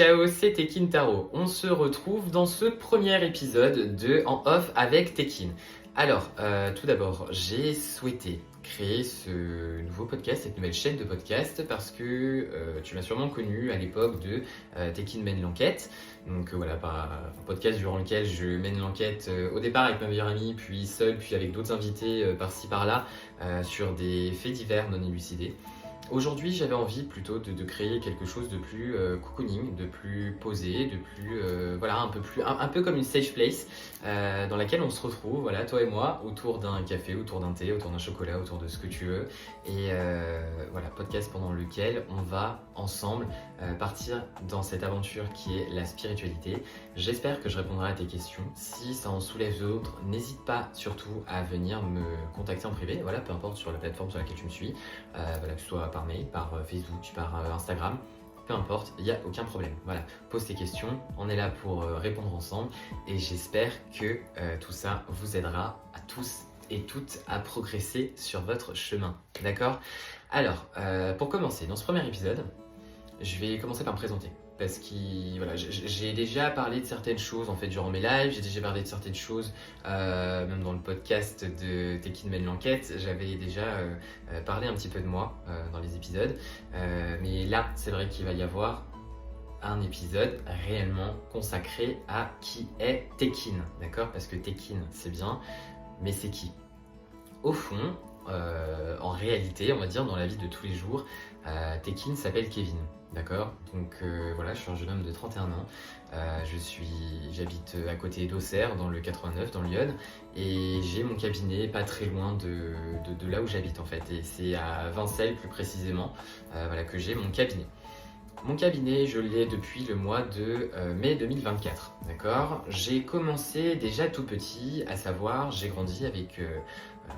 ciao, c'est Tekin Taro. On se retrouve dans ce premier épisode de En Off avec Tekin. Alors, tout d'abord, j'ai souhaité créer ce nouveau podcast, cette nouvelle chaîne de podcast, parce que tu m'as sûrement connu à l'époque de Tekin mène l'enquête. Donc voilà, un podcast durant lequel je mène l'enquête au départ avec ma meilleure amie, puis seule, puis avec d'autres invités par-ci par-là, sur des faits divers non élucidés. Aujourd'hui, j'avais envie plutôt de créer quelque chose de plus cocooning, de plus posé, de plus voilà, un peu comme une safe place dans laquelle on se retrouve, voilà, toi et moi, autour d'un café, autour d'un thé, autour d'un chocolat, autour de ce que tu veux. Et voilà, podcast pendant lequel on va ensemble partir dans cette aventure qui est la spiritualité. J'espère que je répondrai à tes questions. Si ça en soulève d'autres, n'hésite pas surtout à venir me contacter en privé, voilà, peu importe sur la plateforme sur laquelle tu me suis, voilà, que ce soit par mail, par Facebook, par Instagram, peu importe, il n'y a aucun problème. Voilà, pose tes questions, on est là pour répondre ensemble et j'espère que tout ça vous aidera à tous et toutes à progresser sur votre chemin. D'accord ? Alors, pour commencer, dans ce premier épisode, je vais commencer par me présenter. Parce que voilà, j'ai déjà parlé de certaines choses en fait durant mes lives, j'ai déjà parlé de certaines choses même dans le podcast de Tekin mène l'enquête, j'avais déjà parlé un petit peu de moi dans les épisodes. Mais là, c'est vrai qu'il va y avoir un épisode réellement consacré à qui est Tekin, d'accord ? Parce que Tekin, c'est bien, mais c'est qui ? Au fond, en réalité, on va dire dans la vie de tous les jours, Tekin s'appelle Kevin. D'accord, donc voilà, je suis un jeune homme de 31 ans, j'habite à côté d'Auxerre, dans le 89, dans Lyon, et j'ai mon cabinet pas très loin de là où j'habite en fait, et c'est à Vincelles plus précisément, voilà, que j'ai mon cabinet. Mon cabinet, je l'ai depuis le mois de mai 2024, d'accord ? J'ai commencé déjà tout petit, à savoir, j'ai grandi avec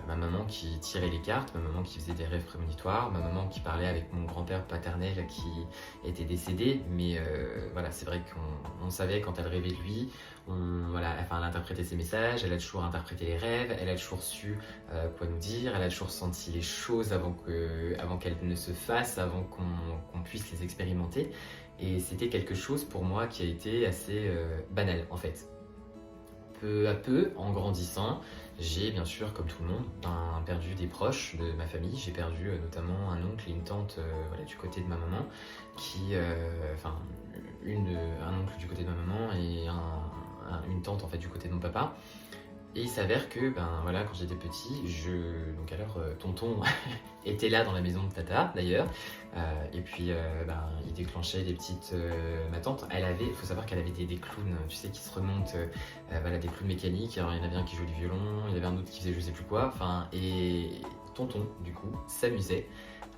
ma maman qui tirait les cartes, ma maman qui faisait des rêves prémonitoires, ma maman qui parlait avec mon grand-père paternel qui était décédé, mais voilà, c'est vrai qu'on savait quand elle rêvait de lui, voilà, enfin, elle interprétait ses messages, elle a toujours interprété les rêves, elle a toujours su quoi nous dire, elle a toujours senti les choses avant qu'elles ne se fassent, avant qu'on puisse les expérimenter. Et c'était quelque chose pour moi qui a été assez banal en fait. Peu à peu, en grandissant, j'ai bien sûr, comme tout le monde, perdu des proches de ma famille. J'ai perdu notamment un oncle et une tante voilà, du côté de ma maman, un oncle du côté de ma maman et une tante en fait du côté de mon papa. Et il s'avère que voilà, quand j'étais petit, tonton était là dans la maison de tata d'ailleurs, et puis il déclenchait des petites. Ma tante, il faut savoir qu'elle avait des clowns, tu sais, qui se remontent, voilà, des clowns mécaniques. Alors il y en avait un qui jouait du violon, il y en avait un autre qui faisait je sais plus quoi, et tonton du coup s'amusait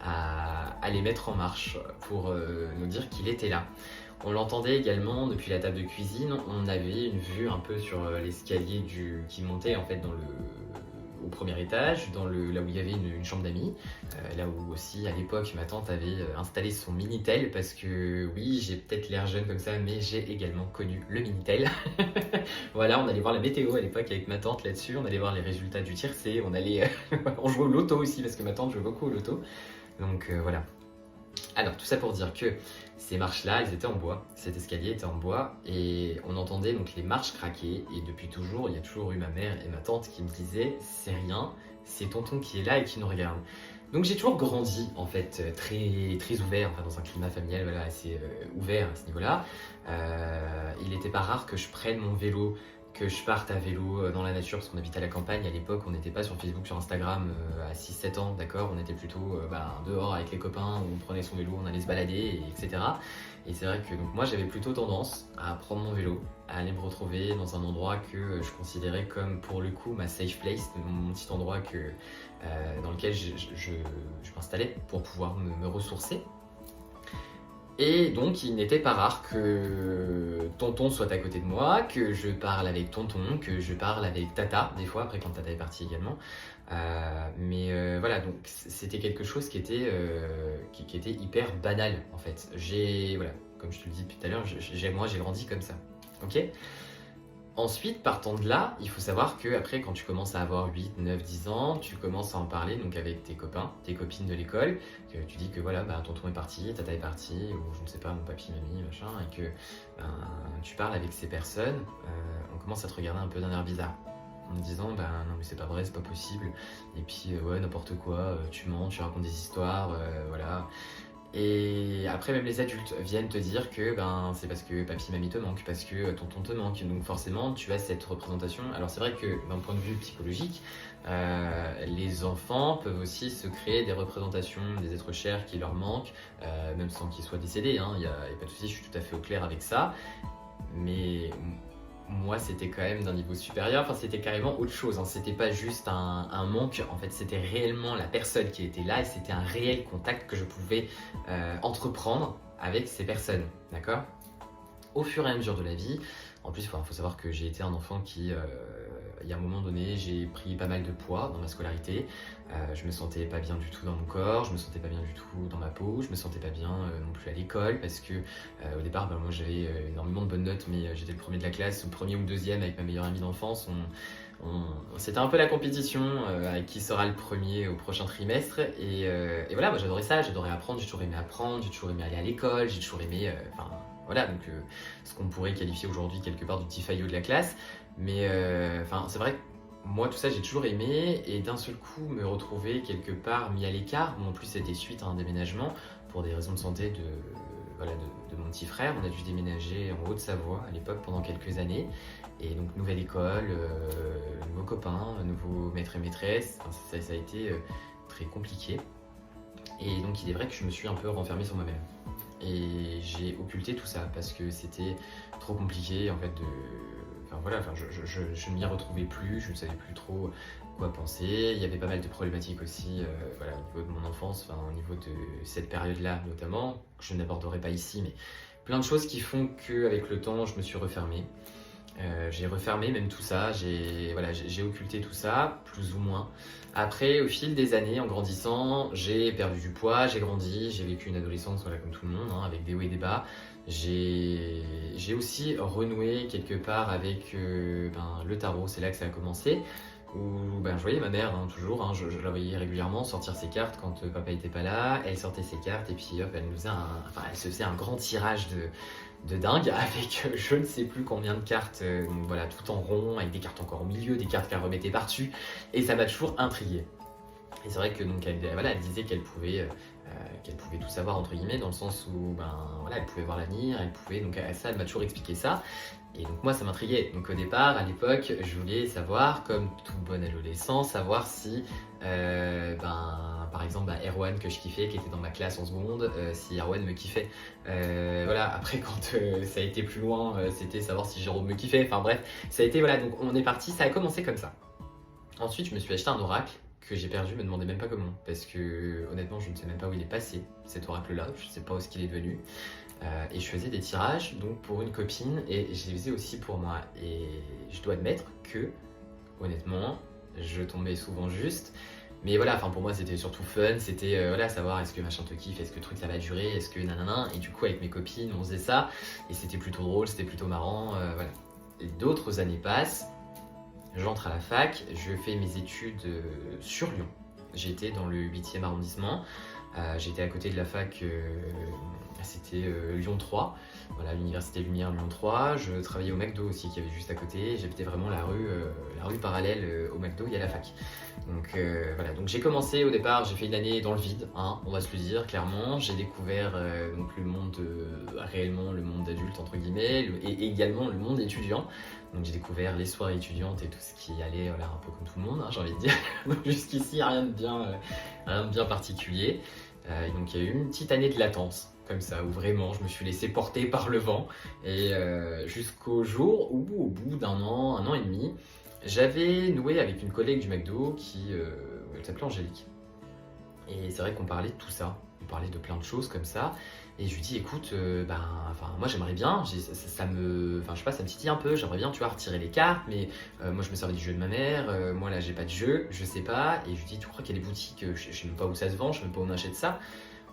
à les mettre en marche pour nous dire qu'il était là. On l'entendait également depuis la table de cuisine, on avait une vue un peu sur l'escalier qui montait en fait au premier étage, là où il y avait une chambre d'amis, là où aussi à l'époque ma tante avait installé son Minitel, parce que oui, j'ai peut-être l'air jeune comme ça, mais j'ai également connu le Minitel. Voilà, on allait voir la météo à l'époque avec ma tante là-dessus, on allait voir les résultats du tiercé, on jouait au loto aussi parce que ma tante jouait beaucoup au loto, donc voilà. Alors tout ça pour dire que ces marches-là, elles étaient en bois, cet escalier était en bois et on entendait donc les marches craquer, et depuis toujours, il y a toujours eu ma mère et ma tante qui me disaient c'est rien, c'est tonton qui est là et qui nous regarde. Donc j'ai toujours grandi en fait très, très ouvert, enfin, dans un climat familial voilà, assez ouvert à ce niveau-là. Il n'était pas rare que je prenne mon vélo, que je parte à vélo dans la nature, parce qu'on habitait à la campagne à l'époque, on n'était pas sur Facebook, sur Instagram à 6-7 ans, d'accord, on était plutôt dehors avec les copains, où on prenait son vélo, on allait se balader, etc. Et c'est vrai que donc, moi j'avais plutôt tendance à prendre mon vélo, à aller me retrouver dans un endroit que je considérais comme pour le coup ma safe place, mon petit endroit dans lequel je m'installais pour pouvoir me ressourcer. Et donc il n'était pas rare que tonton soit à côté de moi, que je parle avec tonton, que je parle avec tata, des fois, après quand tata est partie également. Voilà, donc c'était quelque chose qui était hyper banal en fait. Comme je te le dis tout à l'heure, moi j'ai grandi comme ça, ok ? Ensuite, partant de là, il faut savoir que après, quand tu commences à avoir 8, 9, 10 ans, tu commences à en parler donc avec tes copains, tes copines de l'école, que tu dis que voilà, bah, tonton est parti, tata est parti, ou je ne sais pas, mon papy, mamie, machin, et que ben, tu parles avec ces personnes, on commence à te regarder un peu d'un air bizarre. En me disant, bah non mais c'est pas vrai, c'est pas possible, et puis ouais, n'importe quoi, tu mens, tu racontes des histoires, voilà. Et après, même les adultes viennent te dire que ben, c'est parce que papy, mamie te manque, parce que tonton te manque. Donc forcément, tu as cette représentation. Alors c'est vrai que d'un point de vue psychologique, les enfants peuvent aussi se créer des représentations des êtres chers qui leur manquent, même sans qu'ils soient décédés. Il n'y a pas de souci, je suis tout à fait au clair avec ça. Mais moi, c'était quand même d'un niveau supérieur, enfin, c'était carrément autre chose, hein. C'était pas juste un manque, en fait, c'était réellement la personne qui était là et c'était un réel contact que je pouvais entreprendre avec ces personnes, d'accord? Au fur et à mesure de la vie, en plus, il faut savoir que j'ai été un enfant qui, il y a un moment donné, j'ai pris pas mal de poids dans ma scolarité. Je me sentais pas bien du tout dans mon corps, je me sentais pas bien du tout dans ma peau, je me sentais pas bien non plus à l'école parce que au départ, ben, moi j'avais énormément de bonnes notes, mais j'étais le premier de la classe, le premier ou le deuxième avec ma meilleure amie d'enfance. C'était un peu la compétition avec qui sera le premier au prochain trimestre. Et voilà, moi j'adorais ça, j'adorais apprendre, j'ai toujours aimé apprendre, j'ai toujours aimé aller à l'école, j'ai toujours aimé. Enfin, voilà, donc ce qu'on pourrait qualifier aujourd'hui quelque part du petit faillot de la classe. Mais enfin, c'est vrai que moi tout ça j'ai toujours aimé et d'un seul coup me retrouver quelque part mis à l'écart. Bon, en plus c'était suite à un déménagement pour des raisons de santé voilà, de mon petit frère. On a dû déménager en Haute-Savoie à l'époque pendant quelques années. Et donc nouvelle école, nouveaux copains, nouveaux maîtres et maîtresses. Enfin, ça a été très compliqué. Et donc il est vrai que je me suis un peu renfermé sur moi-même. Et j'ai occulté tout ça parce que c'était trop compliqué en fait de. Enfin voilà, enfin, je ne m'y retrouvais plus, je ne savais plus trop quoi penser. Il y avait pas mal de problématiques aussi voilà, au niveau de mon enfance, enfin, au niveau de cette période-là notamment, que je n'aborderai pas ici, mais plein de choses qui font qu'avec le temps, je me suis refermé. J'ai refermé même tout ça, j'ai occulté tout ça, plus ou moins. Après, au fil des années, en grandissant, j'ai perdu du poids, j'ai grandi, j'ai vécu une adolescence voilà, comme tout le monde, hein, avec des hauts et des bas. J'ai aussi renoué quelque part avec le tarot, c'est là que ça a commencé. Où ben, je voyais ma mère, hein, toujours, hein, je la voyais régulièrement sortir ses cartes quand papa était pas là. Elle sortait ses cartes et puis hop, elle se faisait un grand tirage de dingue avec je ne sais plus combien de cartes, donc voilà, tout en rond, avec des cartes encore au milieu, des cartes qu'elle remettait par-dessus, et ça m'a toujours intrigué. Et c'est vrai que donc elle disait qu'elle pouvait tout savoir entre guillemets, dans le sens où ben voilà, elle pouvait voir l'avenir, elle pouvait donc ça, elle m'a toujours expliqué ça. Et donc moi ça m'intriguait. Donc au départ, à l'époque, je voulais savoir, comme tout bon adolescent, savoir si par exemple Erwan que je kiffais, qui était dans ma classe en seconde, si Erwan me kiffait. Voilà, après quand ça a été plus loin, c'était savoir si Jérôme me kiffait. Enfin bref, ça a été voilà, donc on est parti, ça a commencé comme ça. Ensuite, je me suis acheté un oracle que j'ai perdu, me demandez même pas comment, parce que honnêtement, je ne sais même pas où il est passé, cet oracle-là, je ne sais pas où est-ce qu'il est devenu. Et je faisais des tirages donc pour une copine et je les faisais aussi pour moi. Et je dois admettre que, honnêtement, je tombais souvent juste. Mais voilà, enfin pour moi c'était surtout fun, c'était voilà, savoir est-ce que machin te kiffe, est-ce que le truc ça va durer, est-ce que nanana. Et du coup avec mes copines on faisait ça et c'était plutôt drôle, c'était plutôt marrant, voilà. Et d'autres années passent, j'entre à la fac, je fais mes études sur Lyon. J'étais dans le 8e arrondissement, j'étais à côté de la fac, c'était Lyon 3, voilà, l'université Lumière Lyon 3. Je travaillais au McDo aussi qui avait juste à côté, j'habitais vraiment la rue parallèle au McDo, il y a la fac. Donc voilà, donc j'ai commencé au départ, j'ai fait une année dans le vide, hein, on va se le dire clairement. J'ai découvert donc le monde, réellement le monde d'adulte entre guillemets, et également le monde étudiant. Donc j'ai découvert les soirées étudiantes et tout ce qui allait voilà, un peu comme tout le monde, hein, j'ai envie de dire. Donc jusqu'ici, rien de bien particulier. Et donc il y a eu une petite année de latence, comme ça, où vraiment je me suis laissé porter par le vent. Et jusqu'au jour où, au bout d'un an et demi, j'avais noué avec une collègue du McDo qui elle s'appelait Angélique. Et c'est vrai qu'on parlait de tout ça, on parlait de plein de choses comme ça. Et je lui dis écoute, moi j'aimerais bien, ça me titille un peu, j'aimerais bien tu vois retirer les cartes, mais moi je me servais du jeu de ma mère, moi là j'ai pas de jeu, je sais pas. Et je lui dis tu crois qu'il y a des boutiques, je sais même pas où ça se vend, je sais même pas où on achète ça.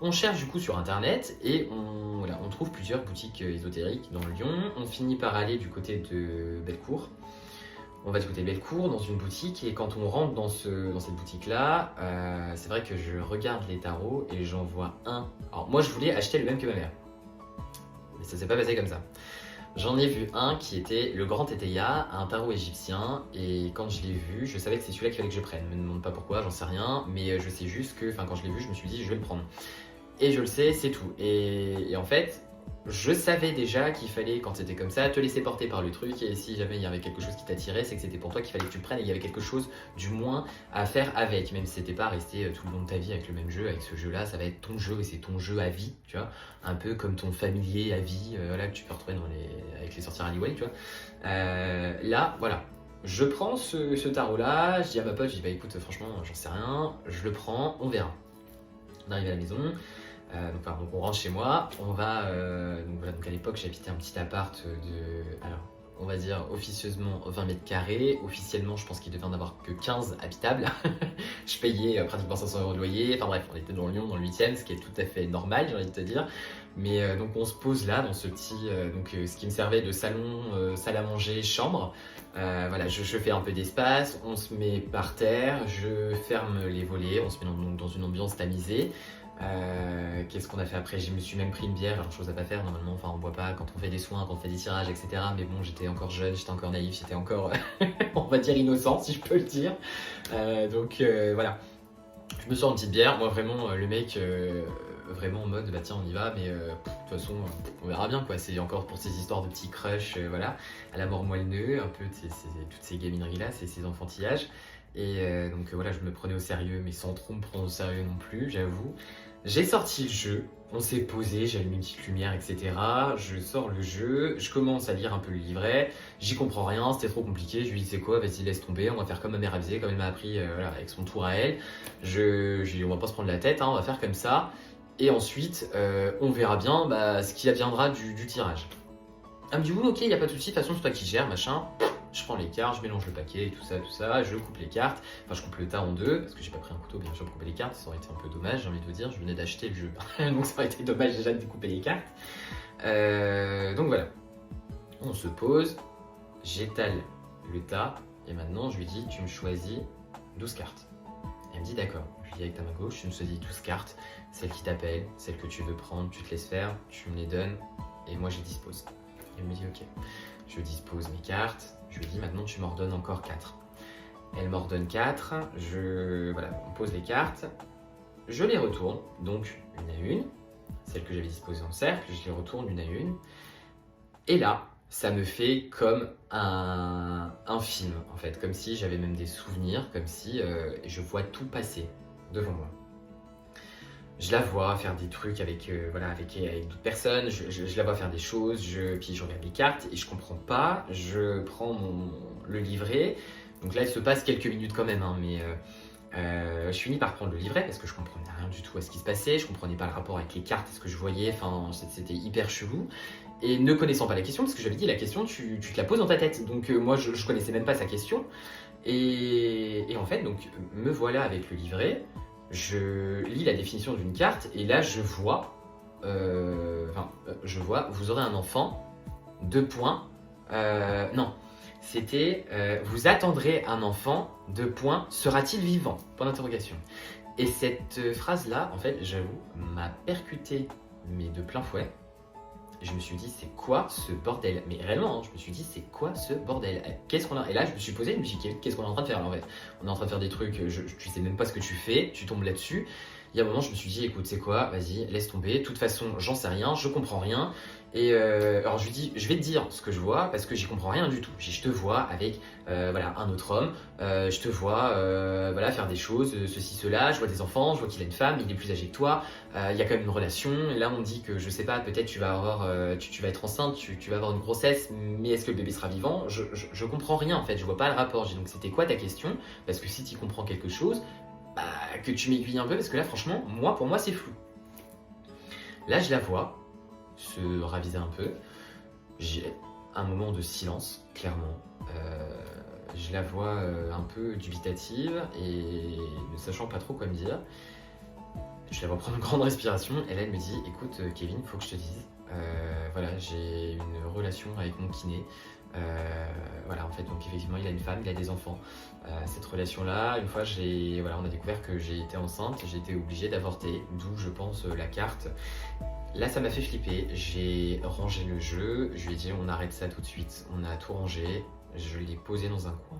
On cherche du coup sur internet et on trouve plusieurs boutiques ésotériques dans Lyon. On finit par aller du côté de Bellecour. On va du côté de Bellecour dans une boutique et quand on rentre dans cette boutique-là, c'est vrai que je regarde les tarots et j'en vois un. Alors moi je voulais acheter le même que ma mère, mais ça s'est pas passé comme ça. J'en ai vu un qui était le Grand Teteia, un tarot égyptien, et quand je l'ai vu, je savais que c'est celui-là qu'il fallait que je prenne. Ne me demande pas pourquoi, j'en sais rien, mais je sais juste que, quand je l'ai vu, je me suis dit je vais le prendre. Et je le sais, c'est tout. Et en fait, je savais déjà qu'il fallait, quand c'était comme ça, te laisser porter par le truc, et si jamais il y avait quelque chose qui t'attirait, c'est que c'était pour toi qu'il fallait que tu le prennes, et il y avait quelque chose, du moins, à faire avec, même si c'était pas rester tout le long de ta vie avec le même jeu, avec ce jeu-là, ça va être ton jeu, et c'est ton jeu à vie, tu vois, un peu comme ton familier à vie, voilà, que tu peux retrouver avec les sorties Halliwell, tu vois. Là, voilà. Je prends ce tarot-là, je dis à ma pote, je dis bah écoute, franchement, j'en sais rien, je le prends, on verra. On arrive à la maison, donc on rentre chez moi, on va, donc à l'époque j'habitais un petit appart alors on va dire officieusement 20 mètres carrés, officiellement je pense qu'il devait en avoir que 15 habitables, je payais pratiquement 500 € de loyer, enfin bref on était dans Lyon, dans le 8e, ce qui est tout à fait normal j'ai envie de te dire, mais donc on se pose là dans ce petit, ce qui me servait de salon, salle à manger, chambre, voilà je fais un peu d'espace, on se met par terre, je ferme les volets, on se met dans une ambiance tamisée. Qu'est-ce qu'on a fait après? Je me suis même pris une bière, alors chose à pas faire normalement, enfin on boit pas quand on fait des soins, quand on fait des tirages, etc. Mais bon, j'étais encore jeune, j'étais encore naïf, j'étais encore, on va dire innocent si je peux le dire. Voilà, je me sors une petite bière, moi vraiment le mec, vraiment en mode bah tiens on y va, mais de toute façon on verra bien quoi, c'est encore pour ces histoires de petits crush, voilà, à la mort moelle-neu, un peu toutes ces gamineries là, ces enfantillages. Et voilà, je me prenais au sérieux, mais sans trop me prendre au sérieux non plus, j'avoue. J'ai sorti le jeu, on s'est posé, j'ai allumé une petite lumière, etc. Je sors le jeu, je commence à lire un peu le livret, j'y comprends rien, c'était trop compliqué, je lui dis c'est quoi, vas-y laisse tomber, on va faire comme ma mère elle faisait, comme elle m'a appris voilà, avec son tour à elle. Je lui dis on va pas se prendre la tête, hein, on va faire comme ça. Et ensuite, on verra bien ce qui adviendra du tirage. Elle me dit oui ok, y a pas de souci, de toute façon c'est toi qui gères, machin. Je prends les cartes, je mélange le paquet, tout ça, je coupe les cartes, enfin je coupe le tas en deux, parce que j'ai pas pris un couteau bien sûr pour couper les cartes, ça aurait été un peu dommage, j'ai envie de vous dire, je venais d'acheter le jeu, donc ça aurait été dommage déjà de couper les cartes. Donc voilà, on se pose, j'étale le tas, et maintenant je lui dis tu me choisis 12 cartes. Elle me dit d'accord, je lui dis avec ta main gauche, tu me choisis 12 cartes, celle qui t'appelle, celle que tu veux prendre, tu te laisses faire, tu me les donnes, et moi j'y dispose. Elle me dit ok, je dispose mes cartes, je lui dis maintenant tu m'ordonnes encore 4. Elle m'ordonne 4, voilà, on pose les cartes, je les retourne, donc une à une, celles que j'avais disposées en cercle, je les retourne une à une, et là, ça me fait comme un film en fait, comme si j'avais même des souvenirs, comme si je vois tout passer devant moi. Je la vois faire des trucs avec d'autres personnes, je la vois faire des choses, puis je regarde les cartes et je comprends pas, je prends le livret, donc là il se passe quelques minutes quand même, hein, mais je finis par prendre le livret parce que je comprenais rien du tout à ce qui se passait, je comprenais pas le rapport avec les cartes, ce que je voyais, enfin c'était hyper chelou. Et ne connaissant pas la question, parce que j'avais dit la question tu te la poses dans ta tête, donc moi je connaissais même pas sa question, et en fait donc me voilà avec le livret. Je lis la définition d'une carte et là je vois, vous aurez un enfant, 2 points, non, c'était vous attendrez un enfant, 2 points, sera-t-il vivant? Point d'interrogation. Et cette phrase-là, en fait, j'avoue, m'a percuté, mais de plein fouet. Je me suis dit, c'est quoi ce bordel? Mais réellement, hein, je me suis dit, c'est quoi ce bordel? Qu'est-ce qu'on a? Et là, je me suis posé, je me suis dit, qu'est-ce qu'on est en train de faire là en fait? On est en train de faire des trucs, tu sais même pas ce que tu fais, tu tombes là-dessus. Il y a un moment, je me suis dit, écoute, c'est quoi? Vas-y, laisse tomber. De toute façon, j'en sais rien, je comprends rien. Et alors, je lui dis, je vais te dire ce que je vois parce que j'y comprends rien du tout. Je te vois avec voilà, un autre homme, je te vois voilà, faire des choses, ceci, cela. Je vois des enfants, je vois qu'il a une femme, il est plus âgé que toi. Il y a quand même une relation. Et là, on dit que je sais pas, peut-être tu vas avoir, tu vas être enceinte, tu vas avoir une grossesse, mais est-ce que le bébé sera vivant? Je comprends rien en fait, je vois pas le rapport. J'ai donc, c'était quoi ta question? Parce que si tu comprends quelque chose, que tu m'aiguilles un peu, parce que là, franchement, pour moi, c'est flou. Là, je la vois se raviser un peu. J'ai un moment de silence, clairement. Je la vois un peu dubitative et ne sachant pas trop quoi me dire. Je vais reprendre une grande respiration et là elle me dit écoute Kevin, faut que je te dise, voilà, j'ai une relation avec mon kiné. Voilà, en fait, donc effectivement, il a une femme, il a des enfants. Cette relation-là, une fois, voilà, on a découvert que j'ai été enceinte, j'ai été obligée d'avorter, d'où je pense la carte. Là, ça m'a fait flipper. J'ai rangé le jeu, je lui ai dit on arrête ça tout de suite. On a tout rangé, je l'ai posé dans un coin.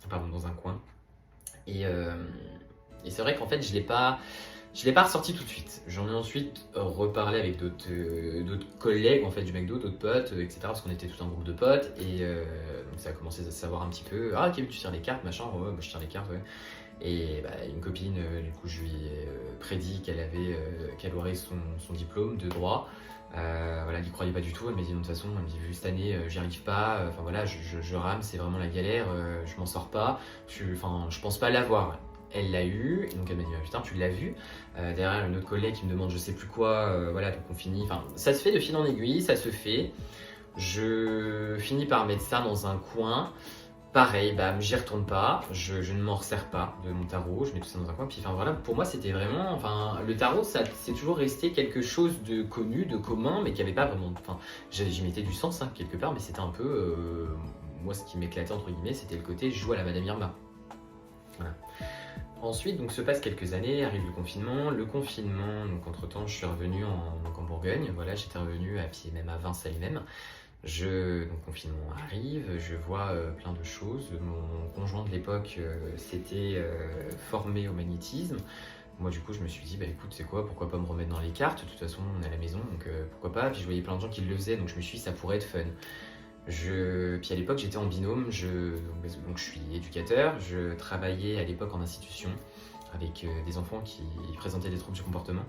Pardon, dans un coin. Et c'est vrai qu'en fait, je l'ai pas ressorti tout de suite. J'en ai ensuite reparlé avec d'autres collègues en fait, du McDo, d'autres potes, etc. Parce qu'on était tout un groupe de potes. Et donc ça a commencé à savoir un petit peu. Ah, Kevin, tu tires les cartes, machin. Ouais, bah, je tire les cartes, ouais. Et bah, une copine, du coup, je lui ai prédit qu'elle aurait son diplôme de droit. Voilà, elle n'y croyait pas du tout. Elle m'a dit, non, de toute façon, elle me dit, vu cette année, j'y arrive pas. Enfin voilà, je rame, c'est vraiment la galère. Je m'en sors pas. Je pense pas l'avoir. Elle l'a eu, et donc elle m'a dit ah, putain tu l'as vu. Derrière une autre collègue qui me demande je sais plus quoi, voilà donc on finit, enfin ça se fait de fil en aiguille, ça se fait. Je finis par mettre ça dans un coin. Pareil, bah j'y retourne pas, je ne m'en resserre pas de mon tarot, je mets tout ça dans un coin. Puis enfin voilà, pour moi c'était vraiment, enfin le tarot ça c'est toujours resté quelque chose de connu, de commun, mais qui avait pas vraiment, enfin j'y mettais du sens hein, quelque part, mais c'était un peu, moi ce qui m'éclatait entre guillemets, c'était le côté je joue à la Madame Irma. Voilà. Ensuite, donc se passent quelques années, arrive le confinement. Le confinement, donc entre temps, je suis revenu en Bourgogne. Voilà, j'étais revenu à pied, même à Vincennes même. Donc confinement arrive, je vois plein de choses. Mon conjoint de l'époque s'était formé au magnétisme. Moi, du coup, je me suis dit, bah écoute, c'est quoi, pourquoi pas me remettre dans les cartes? De toute façon, on est à la maison, donc pourquoi pas. Puis je voyais plein de gens qui le faisaient, donc je me suis dit, ça pourrait être fun. Puis à l'époque, j'étais en binôme, donc je suis éducateur, je travaillais à l'époque en institution avec des enfants qui présentaient des troubles du comportement.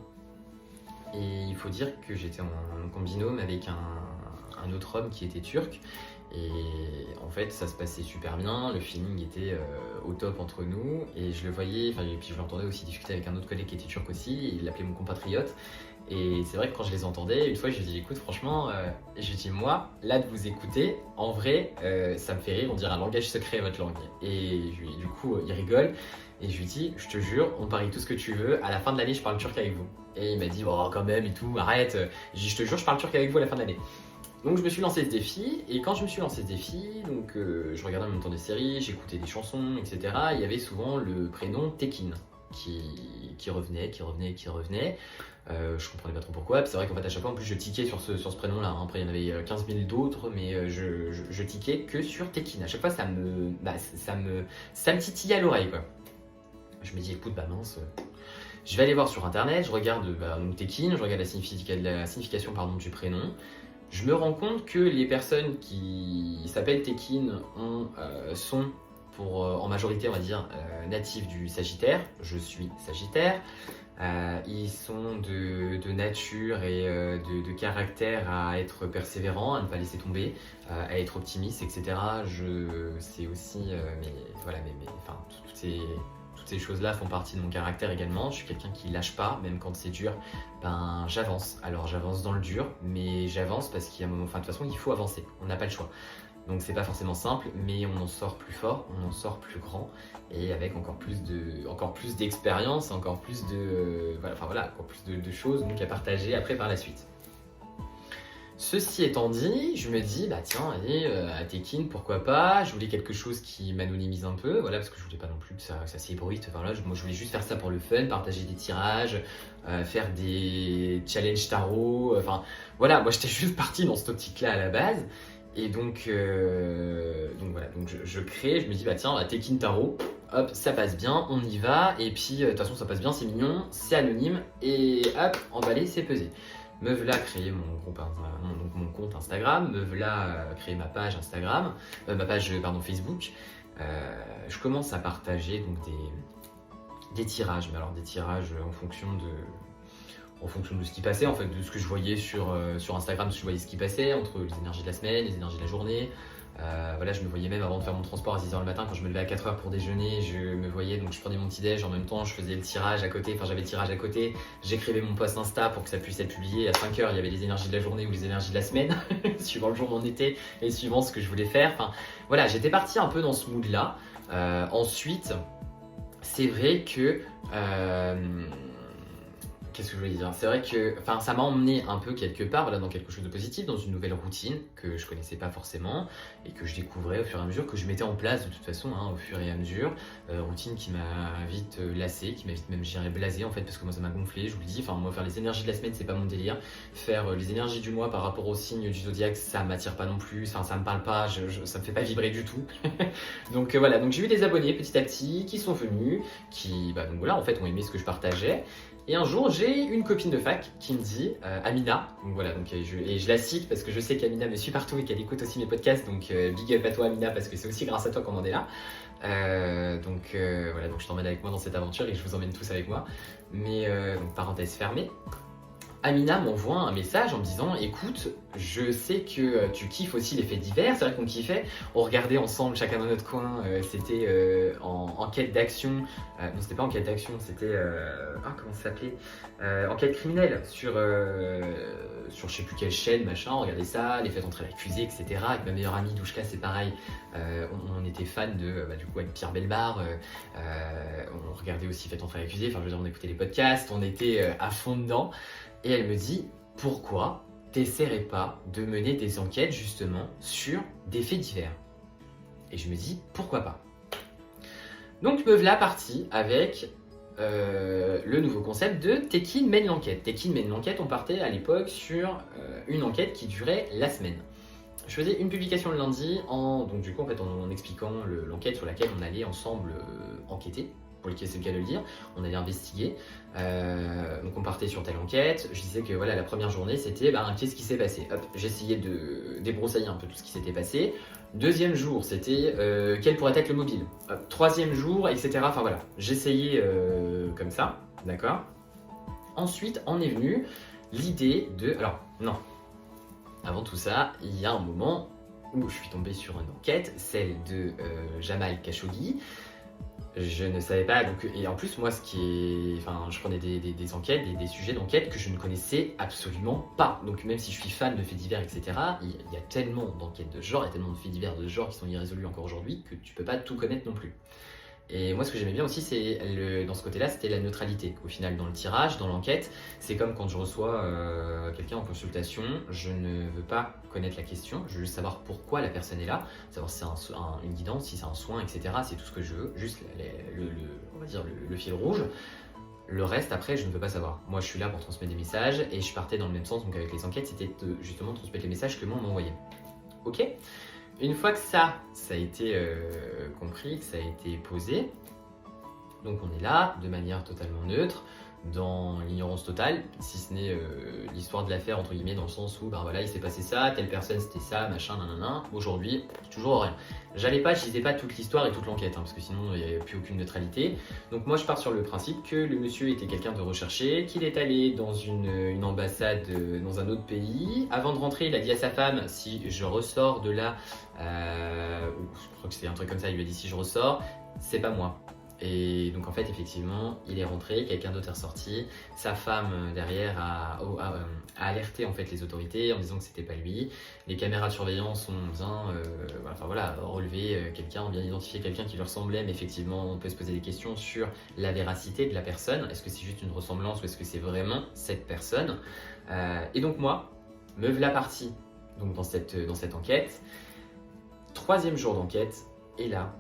Et il faut dire que j'étais en binôme avec un autre homme qui était turc. Et en fait, ça se passait super bien, le feeling était au top entre nous. Et je le voyais, et puis je l'entendais aussi discuter avec un autre collègue qui était turc aussi, il l'appelait mon compatriote. Et c'est vrai que quand je les entendais, une fois je lui ai dit écoute franchement, je lui ai dit moi, là de vous écouter, en vrai, ça me fait rire, on dirait un langage secret votre langue. Et du coup, il rigole, et je lui dis, je te jure, on parie tout ce que tu veux, à la fin de l'année je parle turc avec vous. Et il m'a dit, oh quand même et tout, arrête. J'ai dit, je te jure, je parle turc avec vous à la fin de l'année. Donc je me suis lancé ce défi, et quand je me suis lancé ce défi, donc je regardais en même temps des séries, j'écoutais des chansons, etc. Il y avait souvent le prénom Tekin qui revenait. Je comprenais pas trop pourquoi. Puis c'est vrai qu'en fait à chaque fois en plus je tiquais sur ce prénom là. Après il y en avait 15 000 d'autres, mais je tiquais que sur Tekin. À chaque fois ça me titillait à l'oreille quoi. Je me dis écoute bah mince, je vais aller voir sur internet, je regarde donc Tekin, je regarde la signification pardon, du prénom. Je me rends compte que les personnes qui s'appellent Tekin sont en majorité on va dire natifs du Sagittaire. Je suis Sagittaire. Ils sont de nature et de caractère à être persévérants, à ne pas laisser tomber, à être optimiste, etc. C'est aussi, enfin, toutes ces choses-là font partie de mon caractère également. Je suis quelqu'un qui lâche pas, même quand c'est dur. Ben, j'avance. Alors j'avance dans le dur, mais j'avance parce qu'il y a un moment. Enfin, de toute façon, il faut avancer. On n'a pas le choix. Donc c'est pas forcément simple, mais on en sort plus fort, on en sort plus grand, et avec encore plus d'expérience, encore plus encore plus de choses donc à partager après par la suite. Ceci étant dit, je me dis, bah tiens, allez, à Tekin, pourquoi pas, je voulais quelque chose qui m'anonymise un peu, voilà, parce que je voulais pas non plus que ça s'ébruite, enfin, moi je voulais juste faire ça pour le fun, partager des tirages, faire des challenges tarot, enfin voilà, moi j'étais juste parti dans cette optique-là à la base. Et donc voilà, donc je crée, je me dis bah tiens, Tekin Tarot, hop, ça passe bien, on y va, et puis de toute façon ça passe bien, c'est mignon, c'est anonyme, et hop, emballé, c'est pesé. Me voilà créer mon compte Instagram, me voilà créer ma page Instagram, Facebook. Je commence à partager donc des tirages, mais alors des tirages en fonction de ce qui passait, en fait, de ce que je voyais sur Instagram, je voyais ce qui passait entre les énergies de la semaine, les énergies de la journée. Voilà, je me voyais même avant de faire mon transport à 6h le matin, quand je me levais à 4h pour déjeuner, je me voyais, donc je prenais mon petit déj, en même temps je faisais le tirage à côté, j'avais le tirage à côté, j'écrivais mon post Insta pour que ça puisse être publié à 5h, il y avait les énergies de la journée ou les énergies de la semaine, suivant le jour où on était et suivant ce que je voulais faire. Enfin voilà, j'étais parti un peu dans ce mood là. Ensuite, c'est vrai que qu'est-ce que je voulais dire? C'est vrai que ça m'a emmené un peu quelque part, voilà, dans quelque chose de positif, dans une nouvelle routine que je connaissais pas forcément et que je découvrais au fur et à mesure, que je mettais en place de toute façon, hein, au fur et à mesure. Routine qui m'a vite lassé, qui m'a vite même, je dirais, blasé en fait, parce que moi ça m'a gonflé, je vous le dis. Enfin, moi, faire les énergies de la semaine, c'est pas mon délire. Faire les énergies du mois par rapport au signe du zodiaque, ça m'attire pas non plus. Enfin, ça me parle pas, ça me fait pas vibrer du tout. Donc voilà, donc j'ai eu des abonnés petit à petit qui sont venus, qui donc voilà, en fait, ont aimé ce que je partageais. Et un jour, j'ai une copine de fac qui me dit, Amina, donc voilà, donc, et je la cite parce que je sais qu'Amina me suit partout et qu'elle écoute aussi mes podcasts, donc big up à toi Amina, parce que c'est aussi grâce à toi qu'on en est là. Voilà, donc je t'emmène avec moi dans cette aventure et je vous emmène tous avec moi. Mais donc parenthèse fermée. Amina m'envoie un message en me disant, écoute, je sais que tu kiffes aussi les faits divers. C'est vrai qu'on kiffait, on regardait ensemble chacun dans notre coin, c'était en quête d'action, non c'était pas en quête d'action, c'était, comment ça s'appelait, enquête criminelle sur je sais plus quelle chaîne, machin, on regardait ça, les faits entre l'accusé, etc. Avec ma meilleure amie Douchka, c'est pareil, on était fan de, du coup avec Pierre Bellemare, on regardait aussi Faits entre l'accusé, enfin je veux dire on écoutait les podcasts, on était à fond dedans. Et elle me dit, pourquoi t'essaierais pas de mener des enquêtes justement sur des faits divers? Et je me dis, pourquoi pas? Donc me voilà parti avec le nouveau concept de Tekin mène l'enquête. Tekin mène l'enquête, on partait à l'époque sur une enquête qui durait la semaine. Je faisais une publication le lundi, donc du coup en fait en expliquant l'enquête sur laquelle on allait ensemble enquêter, pour lequel c'est le cas de le dire, on allait investiguer. Donc on partait sur telle enquête. Je disais que voilà, la première journée c'était qu'est-ce qui s'est passé. Hop, j'essayais de débroussailler un peu tout ce qui s'était passé. Deuxième jour c'était quel pourrait être le mobile. Hop, troisième jour, etc. Enfin voilà, j'essayais comme ça, d'accord. Ensuite en est venue l'idée de... Alors non, avant tout ça, il y a un moment où je suis tombé sur une enquête, celle de Jamal Khashoggi. Je ne savais pas, donc, et en plus moi je prenais des enquêtes, des sujets d'enquête que je ne connaissais absolument pas. Donc même si je suis fan de faits divers, etc., il y a tellement d'enquêtes de genre, il y a tellement de faits divers de genre qui sont irrésolus encore aujourd'hui que tu peux pas tout connaître non plus. Et moi ce que j'aimais bien aussi c'est dans ce côté-là, c'était la neutralité. Au final dans le tirage, dans l'enquête, c'est comme quand je reçois quelqu'un en consultation, je ne veux pas connaître la question, je veux juste savoir pourquoi la personne est là, savoir si c'est une guidance, si c'est un soin, etc. C'est tout ce que je veux, juste on va dire le fil rouge. Le reste après je ne veux pas savoir. Moi je suis là pour transmettre des messages et je partais dans le même sens, donc avec les enquêtes c'était justement transmettre les messages que moi on m'envoyait. Ok ? Une fois que ça a été compris, que ça a été posé, donc on est là de manière totalement neutre, dans l'ignorance totale, si ce n'est l'histoire de l'affaire entre guillemets, dans le sens où voilà, il s'est passé ça, telle personne c'était ça, machin, nanana. Aujourd'hui, toujours rien. Je disais pas toute l'histoire et toute l'enquête, parce que sinon il n'y avait plus aucune neutralité. Donc moi je pars sur le principe que le monsieur était quelqu'un de recherché, qu'il est allé dans une ambassade dans un autre pays. Avant de rentrer, il a dit à sa femme, si je ressors de là, je crois que c'était un truc comme ça, il lui a dit si je ressors, c'est pas moi. Et donc en fait effectivement il est rentré, quelqu'un d'autre est ressorti, sa femme derrière a alerté en fait les autorités en disant que c'était pas lui. Les caméras de surveillance ont bien relevé quelqu'un, bien identifié quelqu'un qui lui ressemblait, mais effectivement on peut se poser des questions sur la véracité de la personne. Est-ce que c'est juste une ressemblance ou est-ce que c'est vraiment cette personne? Et donc moi, me voilà parti donc dans cette enquête. Troisième jour d'enquête, et là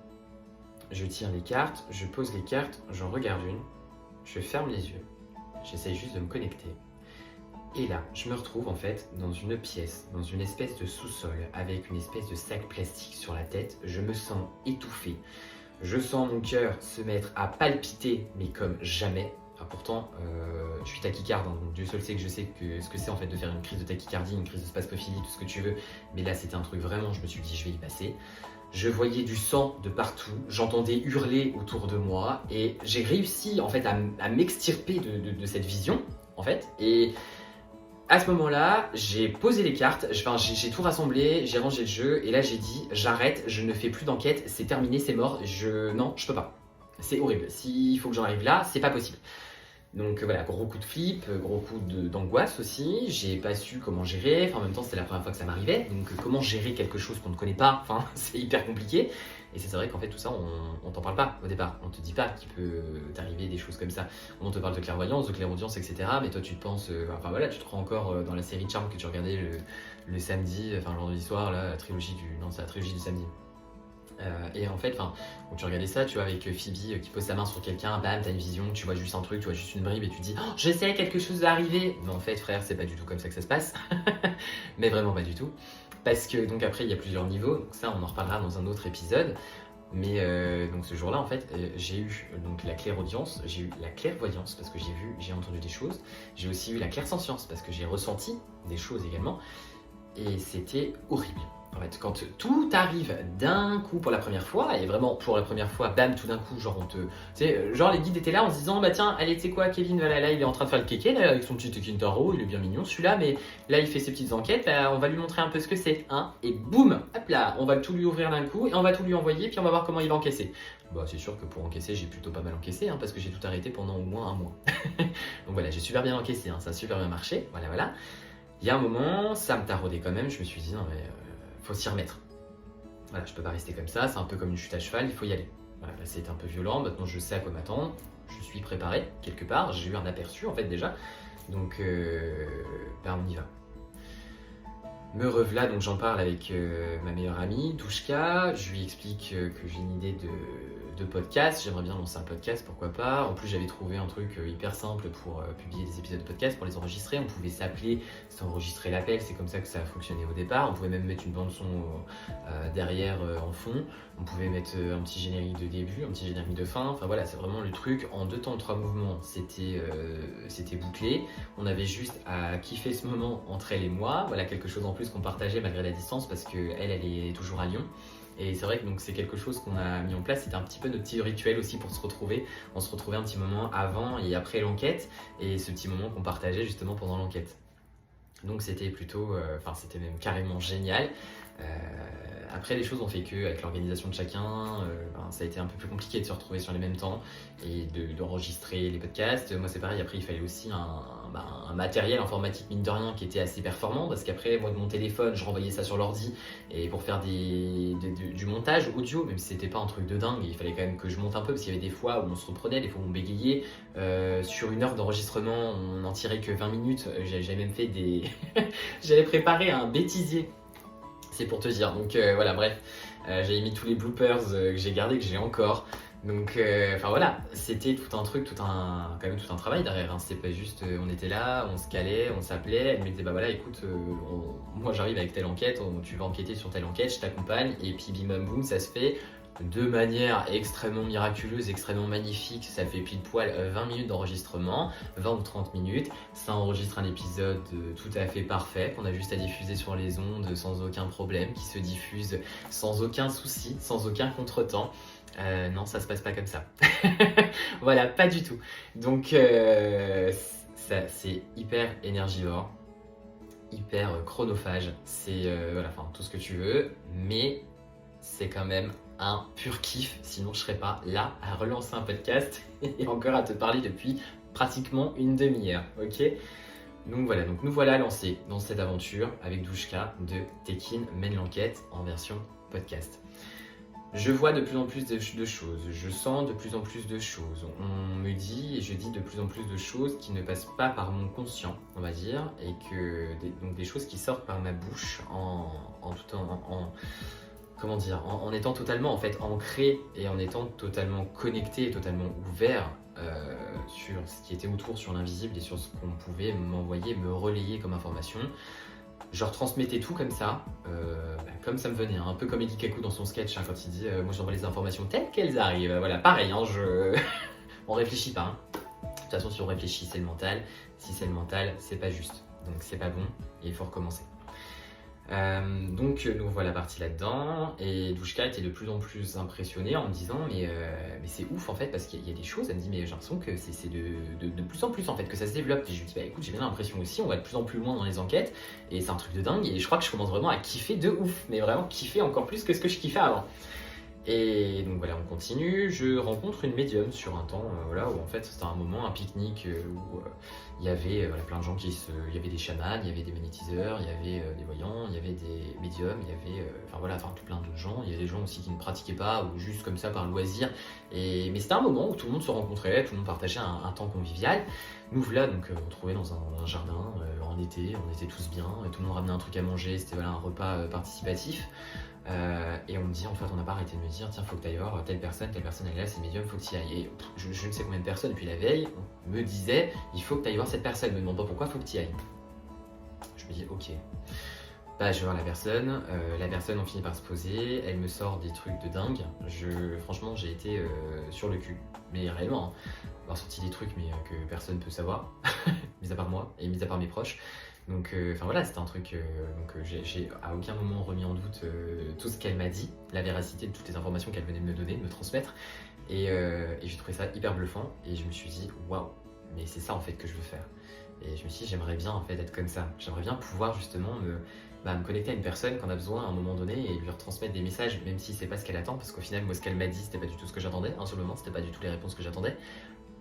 je tire les cartes, je pose les cartes, j'en regarde une, je ferme les yeux, j'essaye juste de me connecter. Et là, je me retrouve en fait dans une pièce, dans une espèce de sous-sol, avec une espèce de sac plastique sur la tête. Je me sens étouffé. Je sens mon cœur se mettre à palpiter, mais comme jamais. Enfin, pourtant, je suis tachycarde, donc Dieu seul sait que je sais ce que c'est en fait de faire une crise de tachycardie, une crise de spasmophilie, tout ce que tu veux. Mais là, c'était un truc vraiment, je me suis dit, je vais y passer. Je voyais du sang de partout, j'entendais hurler autour de moi et j'ai réussi en fait à m'extirper de cette vision en fait. Et à ce moment-là, j'ai posé les cartes, j'ai tout rassemblé, j'ai rangé le jeu et là j'ai dit j'arrête, je ne fais plus d'enquête, c'est terminé, c'est mort, non, je peux pas. C'est horrible, s'il faut que j'en arrive là, c'est pas possible. Donc voilà, gros coup de flip, gros coup d'angoisse aussi, j'ai pas su comment gérer, en même temps c'était la première fois que ça m'arrivait, donc comment gérer quelque chose qu'on ne connaît pas, c'est hyper compliqué. Et c'est vrai qu'en fait tout ça on t'en parle pas au départ, on te dit pas qu'il peut t'arriver des choses comme ça. On te parle de clairvoyance, de clairaudience, etc. Mais toi tu te penses, enfin voilà, tu te crois encore dans la série Charmed que tu regardais le samedi, enfin le vendredi soir, là, c'est la trilogie du samedi. Et en fait, où tu regardais ça, tu vois, avec Phoebe qui pose sa main sur quelqu'un, bam, t'as une vision, tu vois juste un truc, tu vois juste une bribe et tu te dis, oh, je sais, quelque chose va arriver. Mais en fait, frère, c'est pas du tout comme ça que ça se passe. Mais vraiment pas du tout. Parce que, donc après, il y a plusieurs niveaux. Donc ça, on en reparlera dans un autre épisode. Mais donc ce jour-là, en fait, j'ai eu donc la clairaudience, j'ai eu la clairvoyance parce que j'ai entendu des choses. J'ai aussi eu la clairsentience parce que j'ai ressenti des choses également. Et c'était horrible. En fait, quand tout arrive d'un coup pour la première fois, et vraiment pour la première fois, bam, tout d'un coup, genre tu sais, genre les guides étaient là en se disant, bah tiens, allez, tu sais quoi, Kevin, voilà, là, il est en train de faire le kéké, là, avec son petit Kintaro, il est bien mignon celui-là, mais là, il fait ses petites enquêtes, là, on va lui montrer un peu ce que c'est, hein, et boum, hop là, on va tout lui ouvrir d'un coup, et on va tout lui envoyer, puis on va voir comment il va encaisser. Bah, c'est sûr que pour encaisser, j'ai plutôt pas mal encaissé, hein, parce que j'ai tout arrêté pendant au moins un mois. Donc voilà, j'ai super bien encaissé, hein, ça a super bien marché, voilà. Il y a un moment, ça me taraudait quand même, je me suis dit, non mais faut s'y remettre. Voilà, je peux pas rester comme ça, c'est un peu comme une chute à cheval, il faut y aller. Voilà, là c'était un peu violent, maintenant je sais à quoi m'attendre, je suis préparé quelque part, j'ai eu un aperçu en fait déjà, donc on y va. Me revoilà, donc j'en parle avec ma meilleure amie, Douchka, je lui explique que j'ai une idée de podcast, j'aimerais bien lancer un podcast, pourquoi pas. En plus j'avais trouvé un truc hyper simple pour publier des épisodes de podcast, pour les enregistrer, on pouvait s'appeler, c'est enregistrer l'appel, c'est comme ça que ça a fonctionné au départ, on pouvait même mettre une bande son derrière en fond, on pouvait mettre un petit générique de début, un petit générique de fin, enfin voilà, c'est vraiment le truc, en 2 temps 3 mouvements, c'était bouclé, on avait juste à kiffer ce moment entre elle et moi, voilà quelque chose en plus qu'on partageait malgré la distance parce qu'elle est toujours à Lyon. Et c'est vrai que donc c'est quelque chose qu'on a mis en place, c'était un petit peu notre petit rituel aussi pour se retrouver. On se retrouvait un petit moment avant et après l'enquête, et ce petit moment qu'on partageait justement pendant l'enquête. Donc c'était plutôt, c'était même carrément génial. Après les choses ont fait que avec l'organisation de chacun, ça a été un peu plus compliqué de se retrouver sur les mêmes temps et d'enregistrer les podcasts. Moi c'est pareil, après il fallait aussi un matériel informatique mine de rien qui était assez performant, parce qu'après moi de mon téléphone je renvoyais ça sur l'ordi, et pour faire du montage audio, même si c'était pas un truc de dingue, il fallait quand même que je monte un peu parce qu'il y avait des fois où on se reprenait, des fois où on bégayait. Sur 1 heure d'enregistrement on n'en tirait que 20 minutes, j'avais même fait j'avais préparé un bêtisier. C'est pour te dire, donc voilà, bref, j'avais mis tous les bloopers que j'ai gardés, que j'ai encore. Donc, voilà, c'était tout un truc, quand même tout un travail derrière. Hein. C'était pas juste, on était là, on se calait, on s'appelait, elle me disait, bah voilà, écoute, moi j'arrive avec telle enquête, tu vas enquêter sur telle enquête, je t'accompagne, et puis bim bam boum, ça se fait de manière extrêmement miraculeuse, extrêmement magnifique. Ça fait pile poil 20 minutes d'enregistrement, 20 ou 30 minutes. Ça enregistre un épisode tout à fait parfait qu'on a juste à diffuser sur les ondes sans aucun problème, qui se diffuse sans aucun souci, sans aucun contretemps. Non, ça se passe pas comme ça. Voilà, pas du tout. Donc, c'est hyper énergivore, hyper chronophage. C'est tout ce que tu veux, mais c'est quand même un pur kiff, sinon je serais pas là à relancer un podcast et encore à te parler depuis pratiquement une demi-heure, ok? Donc voilà, donc nous voilà lancés dans cette aventure avec Douchka de Tekin mène l'enquête en version podcast. Je vois de plus en plus de choses, je sens de plus en plus de choses. On me dit et je dis de plus en plus de choses qui ne passent pas par mon conscient, on va dire, et que donc des choses qui sortent par ma bouche en étant totalement en fait ancré et en étant totalement connecté et totalement ouvert sur ce qui était autour, sur l'invisible et sur ce qu'on pouvait m'envoyer, me relayer comme information. Je retransmettais tout comme ça, comme ça me venait, hein, un peu comme Eddie Kaku dans son sketch, hein, quand il dit moi j'envoie les informations telles qu'elles arrivent. Voilà, pareil, hein, on réfléchit pas. Hein. De toute façon, si on réfléchit, c'est le mental. Si c'est le mental, c'est pas juste. Donc c'est pas bon et il faut recommencer. Donc nous voilà partis là-dedans, et Douchka était de plus en plus impressionnée en me disant mais c'est ouf en fait, parce qu'il y a des choses, elle me dit mais j'ai l'impression que c'est de plus en plus en fait que ça se développe, et je lui dis bah écoute, j'ai bien l'impression aussi, on va de plus en plus loin dans les enquêtes et c'est un truc de dingue, et je crois que je commence vraiment à kiffer de ouf, mais vraiment kiffer encore plus que ce que je kiffais avant. Et donc voilà, on continue. Je rencontre une médium sur un temps, voilà, où en fait c'était un moment, un pique-nique où il y avait voilà, plein de gens il y avait des chamans, il y avait des magnétiseurs, il y avait des voyants, il y avait des médiums, il y avait, enfin voilà, enfin tout plein d'autres gens. Il y avait des gens aussi qui ne pratiquaient pas ou juste comme ça par loisir. Mais c'était un moment où tout le monde se rencontrait, tout le monde partageait un temps convivial. Nous voilà donc retrouvés dans un jardin en été, on était tous bien, tout le monde ramenait un truc à manger, c'était voilà, un repas participatif. Et on me dit, en fait, on n'a pas arrêté de me dire, tiens, faut que tu ailles voir telle personne elle est là, c'est médium, faut que tu y ailles. Et je ne sais combien de personnes, depuis la veille, on me disait, il faut que tu ailles voir cette personne, me demande pas pourquoi, faut que tu y ailles. Je me dis, ok. Bah, je vais voir la personne, on finit par se poser, elle me sort des trucs de dingue. Franchement, j'ai été sur le cul, mais réellement, hein. Elle m'a sorti des trucs mais que personne peut savoir, mis à part moi et mis à part mes proches. Donc, enfin voilà, c'était un truc. J'ai à aucun moment remis en doute tout ce qu'elle m'a dit, la véracité de toutes les informations qu'elle venait de me donner, de me transmettre. Et j'ai trouvé ça hyper bluffant. Et je me suis dit, waouh, mais c'est ça en fait que je veux faire. Et je me suis dit, j'aimerais bien en fait être comme ça. J'aimerais bien pouvoir justement me connecter à une personne quand on a besoin à un moment donné et lui retransmettre des messages, même si c'est pas ce qu'elle attend, parce qu'au final, moi, ce qu'elle m'a dit, c'était pas du tout ce que j'attendais. Hein, sur le moment, c'était pas du tout les réponses que j'attendais.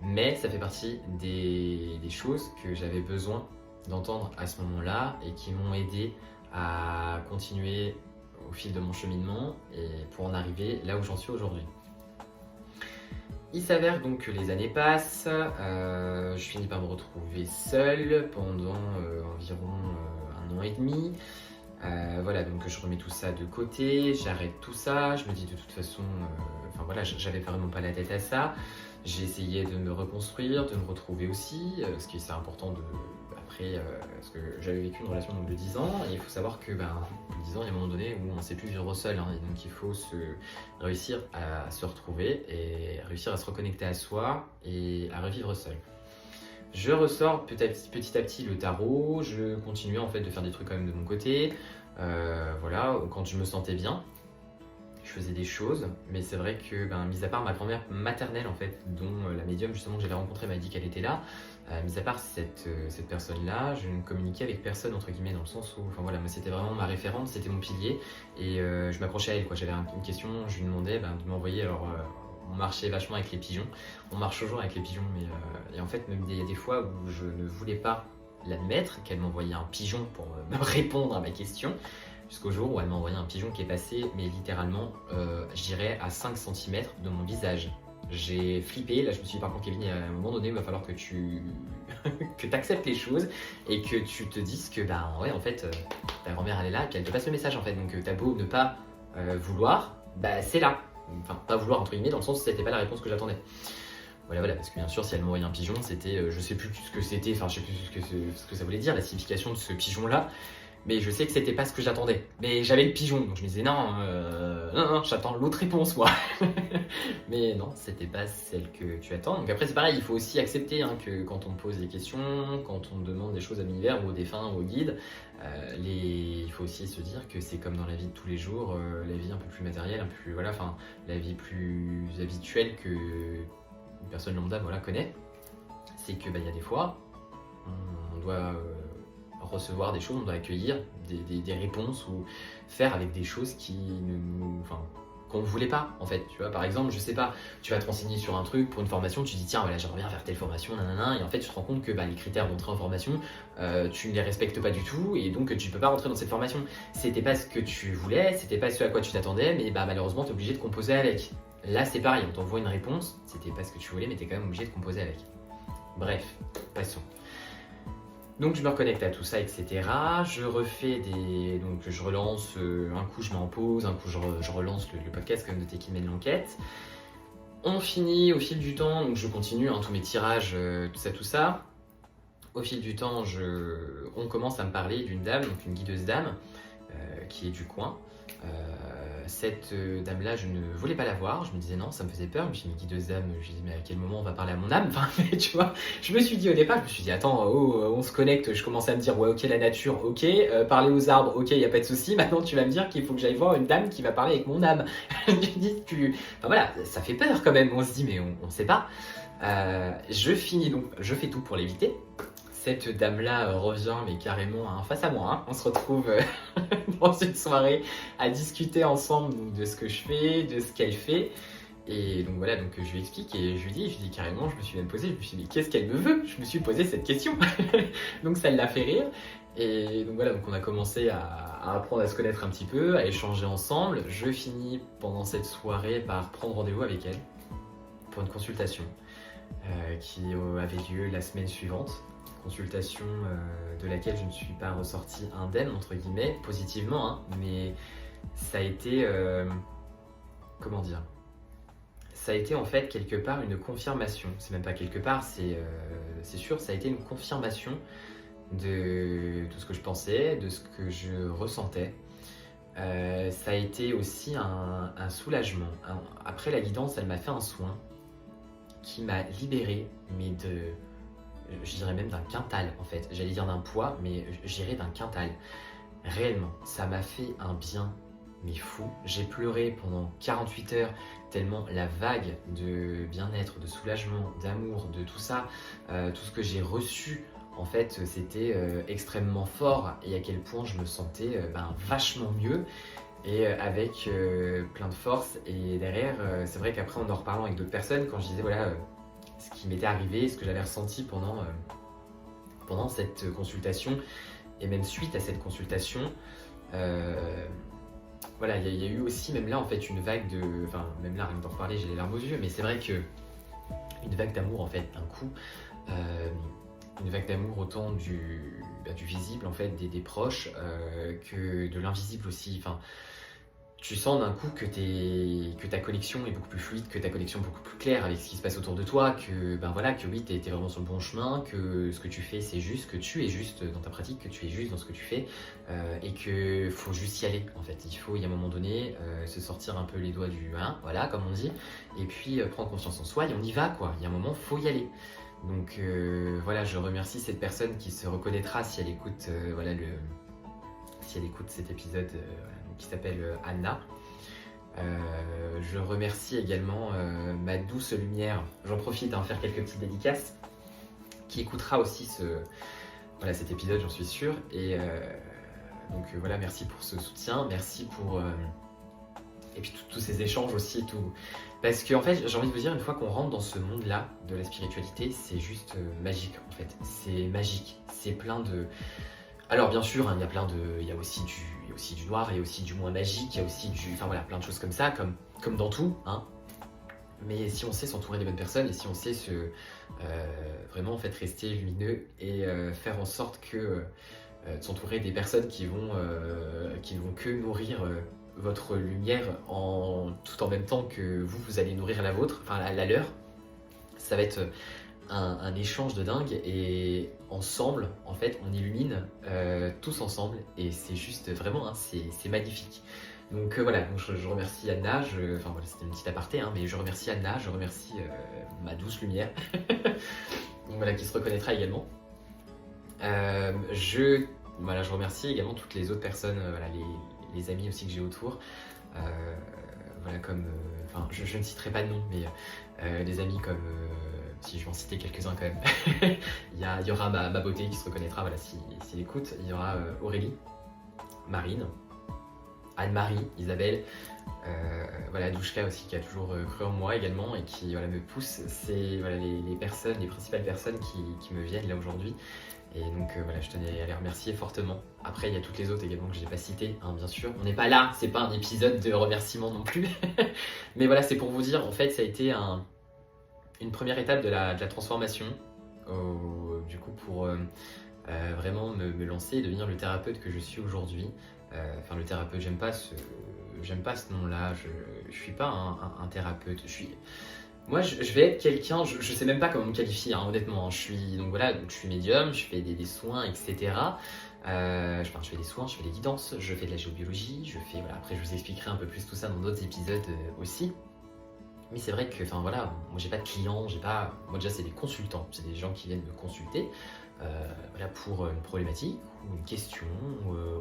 Mais ça fait partie des choses que j'avais besoin d'entendre à ce moment-là et qui m'ont aidé à continuer au fil de mon cheminement et pour en arriver là où j'en suis aujourd'hui. Il s'avère donc que les années passent, je finis par me retrouver seul pendant environ 1 an et demi. Voilà, donc je remets tout ça de côté, j'arrête tout ça, je me dis de toute façon, enfin voilà, j'avais vraiment pas la tête à ça. J'ai essayé de me reconstruire, de me retrouver aussi, parce que c'est important après, parce que j'avais vécu une relation donc, de 10 ans, et il faut savoir que 10 ans, il y a un moment donné où on ne sait plus vivre seul, hein, et donc il faut réussir à se retrouver et réussir à se reconnecter à soi et à revivre seul. Je ressors petit à petit le tarot, je continue en fait de faire des trucs quand même de mon côté, voilà, quand je me sentais bien. Je faisais des choses, mais c'est vrai que, mis à part ma grand-mère maternelle, en fait, dont la médium justement que j'avais rencontrée m'a dit qu'elle était là, mis à part cette personne-là, je ne communiquais avec personne, entre guillemets, dans le sens où, enfin voilà, moi c'était vraiment ma référente, c'était mon pilier, et je m'accrochais à elle, quoi. J'avais une question, je lui demandais de m'envoyer, alors on marchait vachement avec les pigeons, on marche toujours avec les pigeons, mais et en fait, même il y a des fois où je ne voulais pas l'admettre, qu'elle m'envoyait un pigeon pour me répondre à ma question. Jusqu'au jour où elle m'a envoyé un pigeon qui est passé, mais littéralement, je dirais à 5 cm de mon visage. J'ai flippé, là je me suis dit par contre Kevin, à un moment donné il va falloir que tu que acceptes les choses et que tu te dises que ouais en fait ta grand-mère elle est là et puis elle te passe le message en fait, donc t'as beau ne pas vouloir, c'est là. Enfin pas vouloir entre guillemets dans le sens où c'était pas la réponse que j'attendais. Voilà, parce que bien sûr, si elle m'envoyait un pigeon, c'était, je sais plus ce que c'était, enfin, je sais plus ce que ça voulait dire, la signification de ce pigeon-là, mais je sais que c'était pas ce que j'attendais. Mais j'avais le pigeon, donc je me disais, non, j'attends l'autre réponse, moi. Mais non, c'était pas celle que tu attends. Donc après, c'est pareil, il faut aussi accepter que quand on pose des questions, quand on demande des choses à l'univers ou aux défunts ou aux guides, il faut aussi se dire que c'est comme dans la vie de tous les jours, la vie un peu plus matérielle, un peu plus, voilà, enfin, la vie plus habituelle que une personne lambda connaît, c'est que y a des fois, on doit recevoir des choses, on doit accueillir des réponses ou faire avec des choses qu'on ne voulait pas en fait, tu vois. Par exemple, je sais pas, tu vas te renseigner sur un truc pour une formation, tu dis tiens voilà j'aimerais bien faire telle formation, nanana, et en fait tu te rends compte que les critères d'entrée en formation, tu ne les respectes pas du tout et donc tu peux pas rentrer dans cette formation. C'était pas ce que tu voulais, c'était pas ce à quoi tu t'attendais, mais malheureusement t'es obligé de composer avec. Là c'est pareil, on t'envoie une réponse, c'était pas ce que tu voulais mais t'es quand même obligé de composer avec. Bref, passons. Donc je me reconnecte à tout ça, etc. Je refais donc je relance, un coup je mets en pause, un coup je relance le podcast comme de T'es qui mène l'enquête. On finit au fil du temps, donc je continue tous mes tirages, tout ça. Au fil du temps, on commence à me parler d'une dame, donc une guideuse dame, qui est du coin. Cette dame-là, je ne voulais pas la voir, je me disais non, ça me faisait peur, je me suis dit, guideuse dame, je me dis mais à quel moment on va parler à mon âme, tu vois, je me suis dit au départ, je me suis dit attends, on se connecte, je commençais à me dire ouais ok la nature, ok, parler aux arbres, ok, il n'y a pas de souci, maintenant tu vas me dire qu'il faut que j'aille voir une dame qui va parler avec mon âme. Je me dis, enfin voilà, ça fait peur quand même, on se dit mais on sait pas. Je finis donc, je fais tout pour l'éviter. cette dame-là revient, mais carrément face à moi. Hein. On se retrouve dans une soirée à discuter ensemble donc, de ce que je fais, de ce qu'elle fait. Et donc voilà, donc je lui explique et je lui dis carrément, je me suis même posé, je me suis dit mais qu'est-ce qu'elle me veut? Je me suis posé cette question. Donc ça l'a fait rire. Et donc voilà, donc on a commencé à apprendre à se connaître un petit peu, à échanger ensemble. Je finis pendant cette soirée par prendre rendez-vous avec elle pour une consultation qui avait lieu la semaine suivante. Consultation de laquelle je ne suis pas ressorti indemne, entre guillemets, positivement, hein, mais ça a été, comment dire, ça a été en fait quelque part une confirmation. C'est même pas quelque part, c'est sûr, ça a été une confirmation de tout ce que je pensais, de ce que je ressentais. Ça a été aussi un soulagement. Après la guidance, elle m'a fait un soin qui m'a libéré, mais je dirais même d'un quintal en fait. J'allais dire d'un poids, mais je dirais d'un quintal. Réellement, ça m'a fait un bien, mais fou. J'ai pleuré pendant 48 heures, tellement la vague de bien-être, de soulagement, d'amour, de tout ça, tout ce que j'ai reçu, en fait, c'était extrêmement fort et à quel point je me sentais vachement mieux et avec plein de force. Et derrière, c'est vrai qu'après, en reparlant avec d'autres personnes, quand je disais voilà ce qui m'était arrivé, ce que j'avais ressenti pendant cette consultation et même suite à cette consultation, voilà, il y a eu aussi, même là, en fait, une vague de... Enfin, même là, rien que d'en reparler, j'ai les larmes aux yeux, mais c'est vrai que une vague d'amour, en fait, d'un coup, une vague d'amour autant du visible, en fait, des proches, que de l'invisible aussi. Enfin, tu sens d'un coup que ta connexion est beaucoup plus fluide, que ta connexion est beaucoup plus claire avec ce qui se passe autour de toi, que que oui, t'es vraiment sur le bon chemin, que ce que tu fais c'est juste, que tu es juste dans ta pratique, que tu es juste dans ce que tu fais, et que faut juste y aller en fait. Il faut, il y a un moment donné, se sortir un peu les doigts du voilà, comme on dit, et puis prendre confiance en soi et on y va quoi. Il y a un moment, faut y aller. Donc voilà, je remercie cette personne qui se reconnaîtra si elle écoute si elle écoute cet épisode qui s'appelle Anna. Je remercie également ma douce lumière. J'en profite à faire quelques petites dédicaces. Qui écoutera aussi cet épisode, j'en suis sûr. Et donc voilà, merci pour ce soutien. Merci pour... et puis tous ces échanges aussi. Parce qu'en fait, j'ai envie de vous dire, une fois qu'on rentre dans ce monde-là de la spiritualité, c'est juste magique en fait. C'est magique. C'est plein de... Alors bien sûr, hein, il y a aussi du noir, il y a aussi du moins magique, il y a aussi plein de choses comme ça, comme dans tout, hein. Mais si on sait s'entourer des bonnes personnes et si on sait vraiment en fait rester lumineux et faire en sorte que de s'entourer des personnes qui vont que nourrir votre lumière tout en même temps que vous allez nourrir la vôtre, enfin la leur, ça va être un échange de dingue et ensemble en fait on illumine tous ensemble et c'est juste vraiment c'est magnifique. Donc voilà, donc je remercie Anna, c'était une petite aparté mais je remercie Anna, je remercie ma douce lumière donc voilà, qui se reconnaîtra également. Je remercie également toutes les autres personnes, les amis aussi que j'ai autour, je ne citerai pas de nom, mais des amis comme si je vais en citer quelques-uns quand même. il y aura ma beauté qui se reconnaîtra, s'il écoute. Il y aura Aurélie, Marine, Anne-Marie, Isabelle, Douchka aussi qui a toujours cru en moi également et qui me pousse. C'est les principales personnes qui me viennent là aujourd'hui. Et donc je tenais à les remercier fortement. Après il y a toutes les autres également que je n'ai pas citées, bien sûr. On n'est pas là, c'est pas un épisode de remerciements non plus. Mais voilà, c'est pour vous dire, en fait ça a été une première étape de la transformation, du coup pour vraiment me lancer et devenir le thérapeute que je suis aujourd'hui. Le thérapeute, j'aime pas ce nom-là, je suis pas un thérapeute, moi je vais être quelqu'un, je sais même pas comment me qualifier honnêtement, je suis médium, je fais des soins, etc. Je fais des soins, je fais des guidances, je fais de la géobiologie, après je vous expliquerai un peu plus tout ça dans d'autres épisodes aussi. Mais c'est vrai que, enfin voilà, moi j'ai pas de clients, moi déjà c'est des consultants, c'est des gens qui viennent me consulter, voilà, pour une problématique ou une question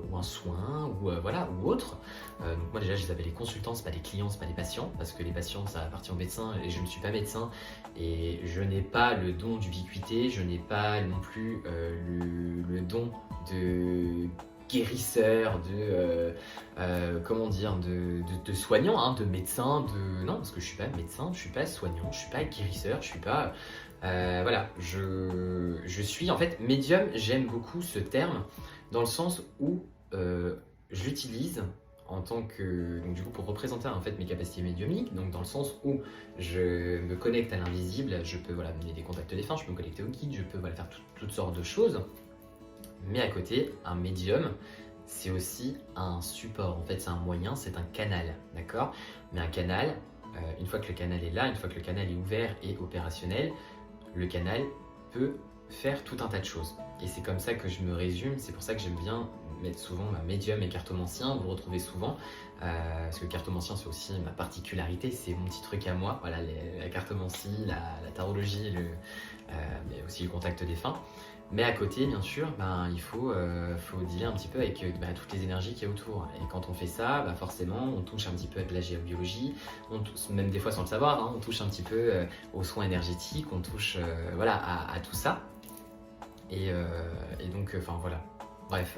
ou un soin voilà, ou autre. Donc moi déjà je les appelle les consultants, c'est pas des clients, c'est pas des patients, parce que les patients ça appartient aux médecins et je ne suis pas médecin et je n'ai pas le don d'ubiquité, je n'ai pas non plus le don de guérisseur, comment dire, de soignant, hein, de médecin, non, parce que je suis pas médecin, je suis pas soignant, je suis pas guérisseur, je suis pas, voilà, je suis en fait médium. J'aime beaucoup ce terme dans le sens où je l'utilise en tant que, donc du coup pour représenter en fait mes capacités médiumniques, donc dans le sens où je me connecte à l'invisible, je peux voilà mener des contacts défunts, je peux me connecter au guide, je peux voilà faire toutes sortes de choses. Mais à côté, un médium, c'est aussi un support. En fait, c'est un moyen, c'est un canal, d'accord? Mais un canal, une fois que le canal est là, une fois que le canal est ouvert et opérationnel, le canal peut faire tout un tas de choses. Et c'est comme ça que je me résume, c'est pour ça que j'aime bien mettre souvent médium et cartomancien, vous le retrouvez souvent, parce que cartomancien c'est aussi ma particularité, c'est mon petit truc à moi, voilà, la cartomancie, la tarologie, mais aussi le contact défunt. Mais à côté, bien sûr, il faut dealer un petit peu avec toutes les énergies qu'il y a autour. Et quand on fait ça, forcément, on touche un petit peu à de la géobiologie, même des fois sans le savoir, hein, on touche un petit peu aux soins énergétiques, on touche voilà, à tout ça. Et donc, enfin voilà. Bref,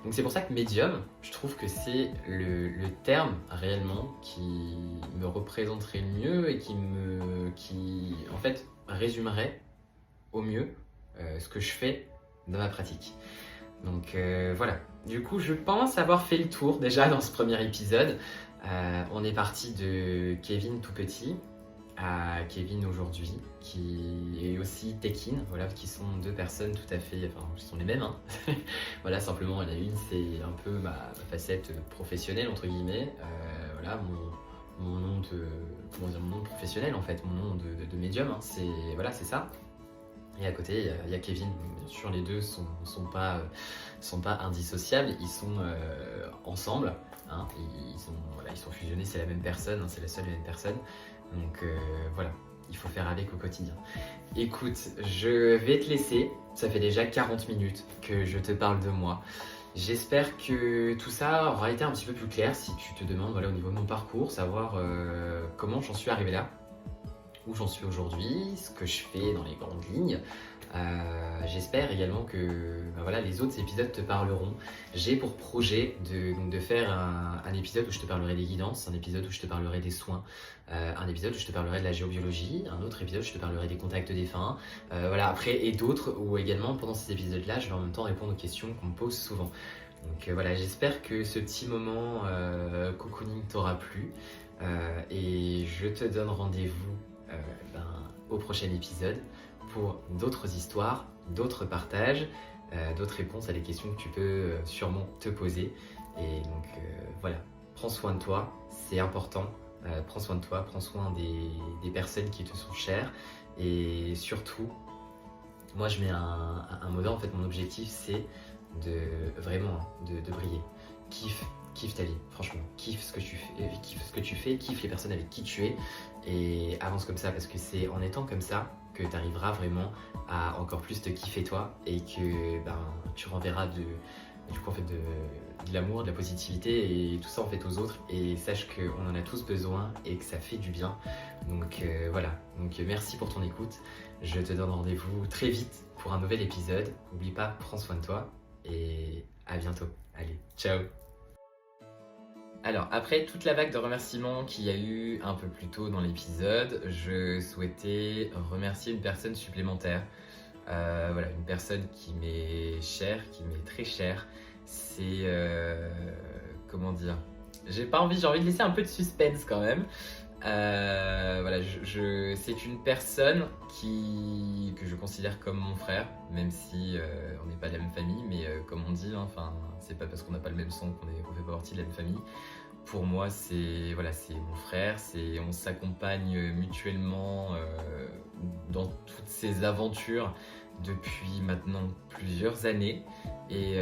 donc c'est pour ça que médium, je trouve que c'est le terme réellement qui me représenterait le mieux et qui en fait résumerait au mieux ce que je fais dans ma pratique. Donc voilà, du coup je pense avoir fait le tour déjà dans ce premier épisode. On est parti de Kevin tout petit à Kevin aujourd'hui, qui est aussi Tekin, voilà, qui sont deux personnes tout à fait, enfin, ce sont les mêmes, hein. Voilà, simplement, il y en a une, c'est un peu ma facette professionnelle, entre guillemets, voilà, mon nom de, comment dire, mon nom professionnel, en fait, mon nom de médium, hein, voilà, c'est ça. Et à côté, il y a Kevin. Bien sûr, les deux sont pas indissociables, ils sont ensemble, hein, ils sont fusionnés, c'est la même personne, hein, c'est la seule et même personne. Donc voilà, il faut faire avec au quotidien. Écoute, je vais te laisser, ça fait déjà 40 minutes que je te parle de moi. J'espère que tout ça aura été un petit peu plus clair si tu te demandes voilà, au niveau de mon parcours, savoir comment j'en suis arrivé là, où j'en suis aujourd'hui, ce que je fais dans les grandes lignes. J'espère également que voilà, les autres épisodes te parleront. J'ai pour projet de faire un épisode où je te parlerai des guidances, un épisode où je te parlerai des soins, un épisode où je te parlerai de la géobiologie, un autre épisode où je te parlerai des contacts défunts, voilà, après, et d'autres où également pendant ces épisodes-là, je vais en même temps répondre aux questions qu'on me pose souvent. Donc voilà, j'espère que ce petit moment cocooning t'aura plu et je te donne rendez-vous au prochain épisode pour d'autres histoires, d'autres partages, d'autres réponses à des questions que tu peux sûrement te poser. Et donc voilà, prends soin de toi, c'est important. Prends soin de toi, prends soin des personnes qui te sont chères. Et surtout, moi je mets un mot d'ordre, en fait mon objectif c'est vraiment de briller. Kiffe ta vie, franchement, kiffe ce que tu fais, kiffe les personnes avec qui tu es et avance comme ça parce que c'est en étant comme ça que tu arriveras vraiment à encore plus te kiffer toi et que tu renverras du coup, en fait, de l'amour, de la positivité et tout ça en fait aux autres et sache qu'on en a tous besoin et que ça fait du bien. Donc voilà, donc merci pour ton écoute, je te donne rendez-vous très vite pour un nouvel épisode. N'oublie pas, prends soin de toi et à bientôt. Allez, ciao. Alors, après toute la vague de remerciements qu'il y a eu un peu plus tôt dans l'épisode, je souhaitais remercier une personne supplémentaire. Voilà, une personne qui m'est chère, qui m'est très chère. C'est... comment dire? J'ai envie de laisser un peu de suspense quand même. Voilà, c'est une personne que je considère comme mon frère, même si on n'est pas de la même famille, mais comme on dit, hein, c'est pas parce qu'on n'a pas le même sang qu'on fait pas partie de la même famille. Pour moi, c'est mon frère, on s'accompagne mutuellement dans toutes ces aventures depuis maintenant plusieurs années. Et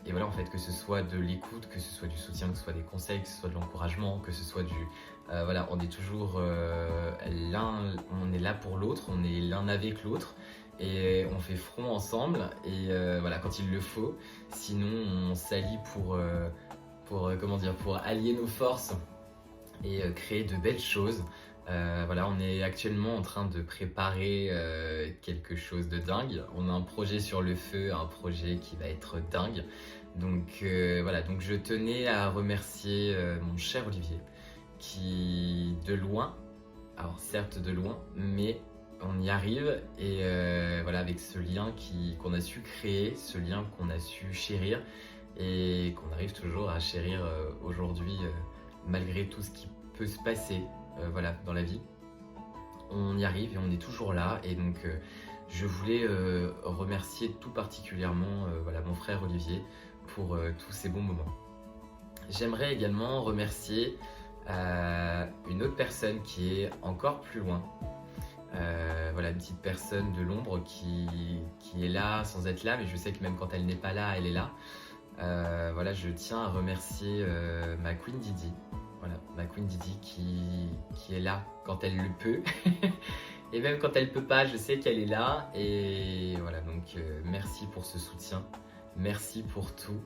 voilà, en fait, que ce soit de l'écoute, que ce soit du soutien, que ce soit des conseils, que ce soit de l'encouragement, que ce soit Voilà, on est toujours on est là pour l'autre, on est l'un avec l'autre et on fait front ensemble et voilà quand il le faut. Sinon, on s'allie pour allier nos forces et créer de belles choses. Voilà, on est actuellement en train de préparer quelque chose de dingue. On a un projet sur le feu, un projet qui va être dingue. Donc voilà, donc je tenais à remercier mon cher Olivier qui, de loin, alors certes de loin, mais on y arrive et voilà, avec ce lien qu'on a su créer, ce lien qu'on a su chérir et qu'on arrive toujours à chérir aujourd'hui malgré tout ce qui peut se passer voilà, dans la vie. On y arrive et on est toujours là et donc je voulais remercier tout particulièrement voilà, mon frère Olivier pour tous ces bons moments. J'aimerais également remercier une autre personne qui est encore plus loin. Voilà, une petite personne de l'ombre qui est là sans être là, mais je sais que même quand elle n'est pas là, elle est là. Voilà, je tiens à remercier ma Queen Didi. Voilà, ma Queen Didi qui est là quand elle le peut. Et même quand elle peut pas, je sais qu'elle est là. Et voilà, donc merci pour ce soutien. Merci pour tout.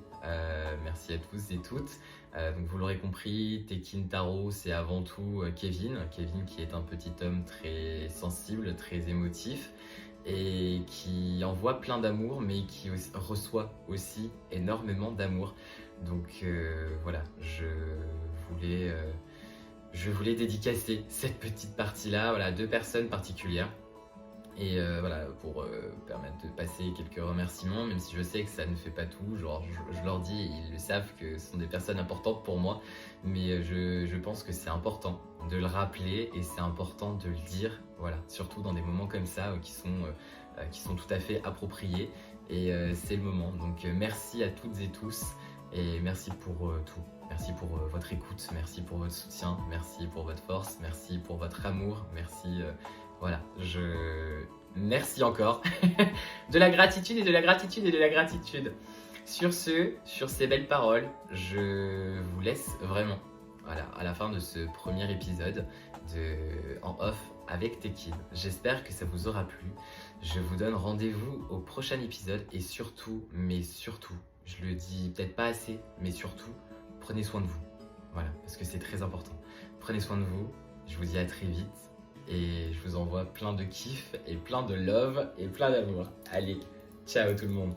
Merci à tous et toutes. Donc vous l'aurez compris, Tekin Taro, c'est avant tout Kevin. Kevin qui est un petit homme très sensible, très émotif et qui envoie plein d'amour, mais qui reçoit aussi énormément d'amour. Donc voilà, je voulais dédicacer cette petite partie-là, voilà, à deux personnes particulières. Et voilà, pour permettre de passer quelques remerciements, même si je sais que ça ne fait pas tout, genre je leur dis, et ils le savent que ce sont des personnes importantes pour moi, mais je pense que c'est important de le rappeler et c'est important de le dire, voilà, surtout dans des moments comme ça qui sont tout à fait appropriés et c'est le moment. Donc merci à toutes et tous et merci pour tout. Merci pour votre écoute, merci pour votre soutien, merci pour votre force, merci pour votre amour, merci... Voilà, merci encore. De la gratitude et de la gratitude et de la gratitude. Sur ces belles paroles, je vous laisse vraiment, voilà, à la fin de ce premier épisode en off avec Tekin. J'espère que ça vous aura plu. Je vous donne rendez-vous au prochain épisode et surtout, mais surtout, je le dis peut-être pas assez, mais surtout, prenez soin de vous. Voilà, parce que c'est très important. Prenez soin de vous. Je vous dis à très vite. Et je vous envoie plein de kiff et plein de love et plein d'amour. Allez, ciao tout le monde.